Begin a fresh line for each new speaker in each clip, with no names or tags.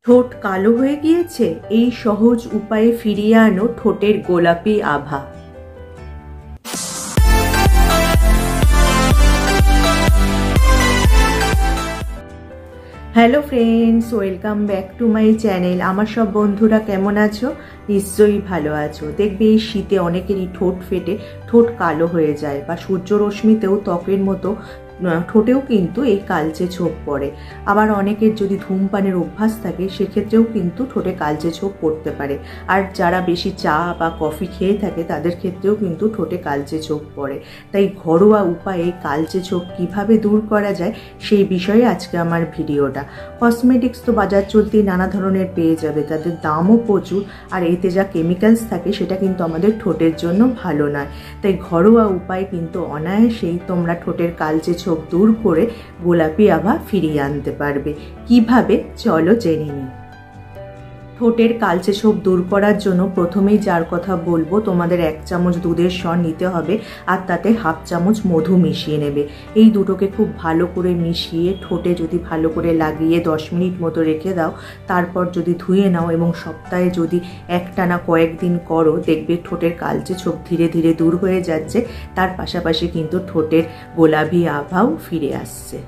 ঠোঁট কালো হয়ে গিয়েছে? এই সহজ উপায়ে ফিরিয়ে আনো ঠোঁটের গোলাপি আভা। Hello friends, welcome back to my channel. আমার সব বন্ধুরা কেমন আছো? নিশ্চয়ই ভালো আছো। দেখবে এই শীতে অনেকেরই ঠোঁট ফেটে ঠোঁট কালো হয়ে যায়, বা সূর্যরশ্মিতেও ত্বকের মতো ঠোঁটেও কিন্তু এই কালচে ছোপ পড়ে। আবার অনেকের যদি ধূমপানের অভ্যাস থাকে সেক্ষেত্রেও কিন্তু ঠোঁটে কালচে ছোপ পড়তে পারে। আর যারা বেশি চা বা কফি খেয়ে থাকে তাদের ক্ষেত্রেও কিন্তু ঠোঁটে কালচে ছোপ পড়ে। তাই ঘরোয়া উপায়ে কালচে ছোপ কিভাবে দূর করা যায় সেই বিষয়ে আজকে আমার ভিডিওটা। কসমেটিক্স তো বাজার চলতি নানা ধরনের পেয়ে যাবে, তাদের দামও প্রচুর, আর এতে যা কেমিক্যালস থাকে সেটা কিন্তু আমাদের ঠোঁটের জন্য ভালো নয়। তাই ঘরোয়া উপায় কিন্তু অনায়াসেই তোমরা ঠোঁটের কালচে ছোপ দূর করে গোলাপি আভা ফিরিয়ে আনতে পারবে। কিভাবে চলো জেনে নিই। ঠোঁটের কালচে ছোপ দূর করার জন্য প্রথমেই যার কথা বলবো, তোমাদের 1 চামচ দুধের সর নিতে হবে, আর তাতে 1/2 চামচ মধু মিশিয়ে নেবে। এই দুটোকে খুব ভালো করে মিশিয়ে ঠোঁটে যদি ভালো করে লাগিয়ে 10 মিনিট মতো রেখে দাও, তারপর যদি ধুয়ে নাও এবং সপ্তাহে যদি একটানা কয়েকদিন করো, দেখবে ঠোঁটের কালচে ছোপ ধীরে ধীরে দূর হয়ে যাচ্ছে। তার পাশাপাশি কিন্তু ঠোঁটের গোলাপি আভাও ফিরে আসছে।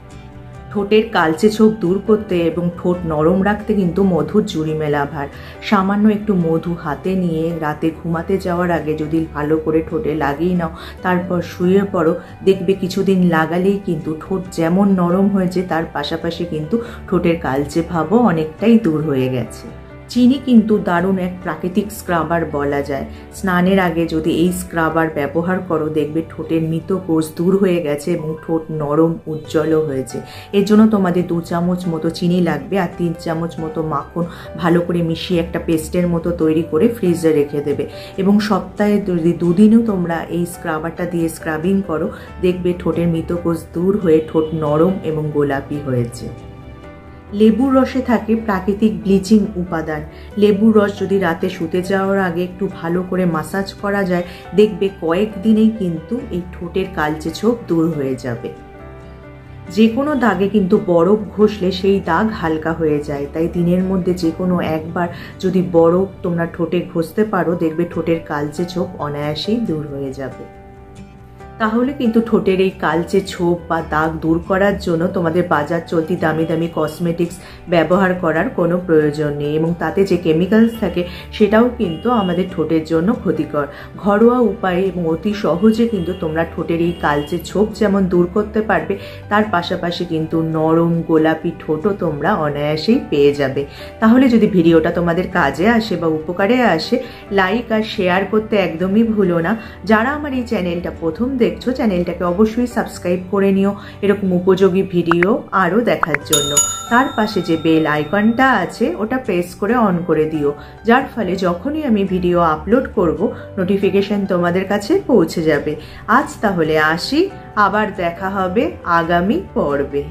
ঠোঁটের কালচে ছোপ দূর করতে এবং ঠোঁট নরম রাখতে কিন্তু মধুর জুড়িমে লাভার। সামান্য একটু মধু হাতে নিয়ে রাতে ঘুমাতে যাওয়ার আগে যদি ভালো করে ঠোঁটে লাগিয়ে নাও, তারপর শুয়ে পড়ো, দেখবে কিছুদিন লাগালেই কিন্তু ঠোঁট যেমন নরম হয়েছে তার পাশাপাশি কিন্তু ঠোঁটের কালচে ভাবও অনেকটাই দূর হয়ে গেছে। চিনি কিন্তু দারুণ এক প্রাকৃতিক স্ক্রাবার বলা যায়। স্নানের আগে যদি এই স্ক্রাবার ব্যবহার করো, দেখবে ঠোঁটের মৃত কোষ দূর হয়ে গেছে এবং ঠোঁট নরম উজ্জ্বলও হয়েছে। এর জন্য তোমাদের 2 চামচ মতো চিনি লাগবে, আর 3 চামচ মতো মাখন ভালো করে মিশিয়ে একটা পেস্টের মতো তৈরি করে ফ্রিজে রেখে দেবে। এবং সপ্তাহে যদি 2 দিনও তোমরা এই স্ক্রাবারটা দিয়ে স্ক্রাবিং করো, দেখবে ঠোঁটের মৃত কোষ দূর হয়ে ঠোঁট নরম এবং গোলাপি হয়েছে। লেবুর রসে থাকে প্রাকৃতিক ব্লিচিং উপাদান। লেবুর রস যদি রাতে শুতে যাওয়ার আগে একটু ভালো করে মাসাজ করা যায়, দেখবে কয়েকদিনেই কিন্তু এই ঠোঁটের কালচে ছোপ দূর হয়ে যাবে। যে কোনো দাগে কিন্তু বরফ ঘষলে সেই দাগ হালকা হয়ে যায়। তাই দিনের মধ্যে যে কোনো একবার যদি বরফ তোমরা ঠোঁটে ঘষতে পারো, দেখবে ঠোঁটের কালচে ছোপ অনায়াসেই দূর হয়ে যাবে। তাহলে কিন্তু ঠোঁটের এই কালচে ছোপ বা দাগ দূর করার জন্য তোমাদের বাজার চলতি দামি দামি কসমেটিক্স ব্যবহার করার কোনো প্রয়োজন নেই, এবং তাতে যে কেমিক্যালস থাকে সেটাও কিন্তু আমাদের ঠোঁটের জন্য ক্ষতিকর। ঘরোয়া উপায়ে এবং অতি সহজে কিন্তু তোমরা ঠোঁটের এই কালচে ছোপ যেমন দূর করতে পারবে, তার পাশাপাশি কিন্তু নরম গোলাপি ঠোঁটও তোমরা অনায়াসেই পেয়ে যাবে। তাহলে যদি ভিডিওটা তোমাদের কাজে আসে বা উপকারে আসে, লাইক আর শেয়ার করতে একদমই ভুলো না। যারা আমার এই চ্যানেলটা প্রথম দেখছো, চ্যানেলটাকে অবশ্যই সাবস্ক্রাইব করে নিও এরকম উপযোগী ভিডিও আরও দেখার জন্য। তার পাশে যে বেল আইকনটা আছে ওটা প্রেস করে অন করে দিও, যার ফলে যখনই আমি ভিডিও আপলোড করব নোটিফিকেশন তোমাদের কাছে পৌঁছে যাবে। আজ তাহলে আসি, আবার দেখা হবে আগামী পর্বে।